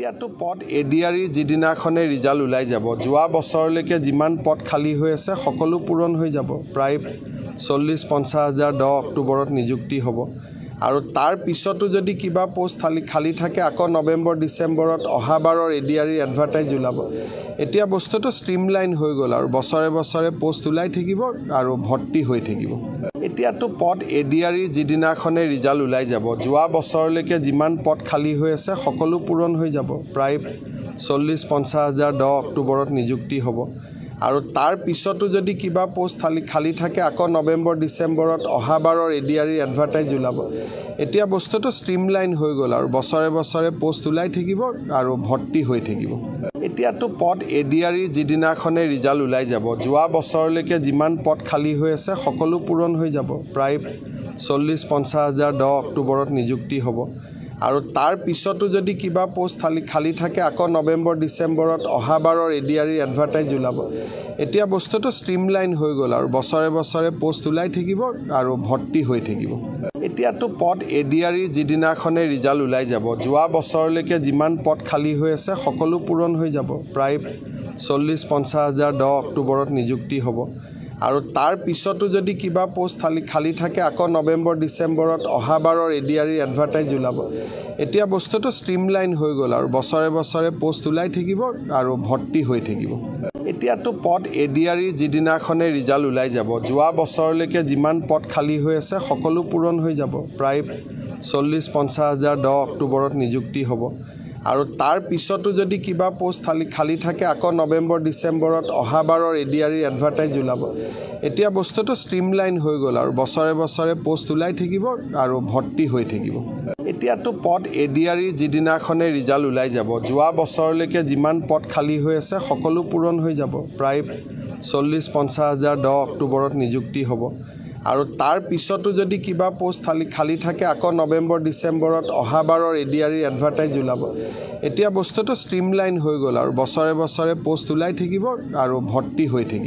এতিয়াতো পদ এডিআৰিৰ যিদিনাখনে ৰিজাল্ট ওলাই যাব যোৱা বছৰলৈকে যিমান পদ খালী হৈ আছে সকলো পূৰণ হৈ যাব প্ৰায় 40-50 হাজাৰ 10 অক্টোবৰত নিযুক্তি হ'ব আৰু তাৰ পিছতো যদি কিবা পোষ্ট খালী থাকে আকৌ নৱেম্বৰ ডিসেম্বৰত অহাবাৰৰ এডিআৰিৰ এডভাৰটাইজ ওলাব এতিয়া বস্তুটো ষ্ট্ৰীমলাইন হৈ গ'ল আৰু বছৰে বছৰে পোষ্ট ওলাই থাকিব আৰু ভৰ্তি হৈ থাকিব এতিয়াতো পদ এডিআৰিৰ যিদিনাখনে ৰিজাল্ট ওলাই যাব যোৱা বছৰলৈকে যিমান পদ খালী হৈ আছে সকলো পূৰণ হৈ যাব প্ৰায় 40-50 হাজাৰ 10 অক্টোবৰত নিযুক্তি হ'ব আৰু তাৰ পিছতো যদি কিবা পোষ্ট খালী থাকে আকৌ নৱেম্বৰ ডিসেম্বৰত অহাবাৰৰ এডিআৰিৰ এডভাৰটাইজ ওলাব এতিয়া বস্তুটো ষ্ট্ৰীমলাইন হৈ গ'ল আৰু বছৰে বছৰে পোষ্ট ওলাই থাকিব আৰু ভৰ্তি হৈ থাকিব এতিয়াতো পদ এডিআৰিৰ যিদিনাখনে ৰিজাল্ট ওলাই যাব যোৱা বছৰলৈকে যিমান পদ খালী হৈ আছে সকলো পূৰণ হৈ যাব প্ৰায় 40-50 হাজাৰ 10 অক্টোবৰত নিযুক্তি হ'ব আৰু তাৰ পিছতো যদি কিবা পোষ্ট খালী থাকে আকৌ নৱেম্বৰ ডিসেম্বৰত অহাবাৰৰ এডিআৰিৰ এডভাৰটাইজ ওলাব এতিয়া বস্তুটো ষ্ট্ৰীমলাইন হৈ গ'ল আৰু বছৰে বছৰে পোষ্ট ওলাই থাকিব আৰু ভৰ্তি হৈ থাকিব এতিয়াতো পদ এডিআৰিৰ যিদিনাখনে ৰিজাল্ট ওলাই যাব যোৱা বছৰলৈকে যিমান পদ খালী হৈ আছে সকলো পূৰণ হৈ যাব প্ৰায় 40-50 হাজাৰ 10 অক্টোবৰত নিযুক্তি হ'ব আৰু তাৰ পিছতো যদি কিবা পোষ্ট খালী থাকে আকৌ নৱেম্বৰ ডিসেম্বৰত অহাবাৰৰ এডিআৰিৰ এডভাৰটাইজ ওলাব এতিয়া বস্তুটো ষ্ট্ৰীমলাইন হৈ গ'ল আৰু বছৰে বছৰে পোষ্ট ওলাই থাকিব আৰু ভৰ্তি হৈ থাকিব এতিয়াতো পদ এডিআৰিৰ যিদিনাখনে ৰিজাল্ট ওলাই যাব যোৱা বছৰলৈকে যিমান পদ খালী হৈ আছে সকলো পূৰণ হৈ যাব প্ৰায় 40-50 হাজাৰ 10 অক্টোবৰত নিযুক্তি হ'ব আৰু তাৰ পিছতো যদি কিবা পোষ্ট খালী থাকে আকৌ নৱেম্বৰ ডিসেম্বৰত অহাবাৰৰ এডিআৰিৰ এডভাৰটাইজ ওলাব এতিয়া বস্তুটো ষ্ট্ৰীমলাইন হৈ গ'ল আৰু বছৰে বছৰে পোষ্ট ওলাই থাকিব আৰু ভৰ্তি হৈ থাকিব এতিয়াতো পদ এডিআৰিৰ যিদিনাখনে ৰিজাল্ট ওলাই যাব যোৱা বছৰলৈকে যিমান পদ খালী হৈ আছে সকলো পূৰণ হৈ যাব প্ৰায় 40-50 হাজাৰ 10 অক্টোবৰত নিযুক্তি হ'ব আৰু তাৰ পিছতো যদি কিবা পোষ্ট খালী থাকে আকৌ নৱেম্বৰ ডিসেম্বৰত অহাবাৰৰ এডিআৰিৰ এডভাৰটাইজ ওলাব এতিয়া বস্তুটো ষ্ট্ৰীমলাইন হৈ গ'ল আৰু বছৰে বছৰে পোষ্ট ওলাই থাকিব আৰু ভৰ্তি হৈ থাকিব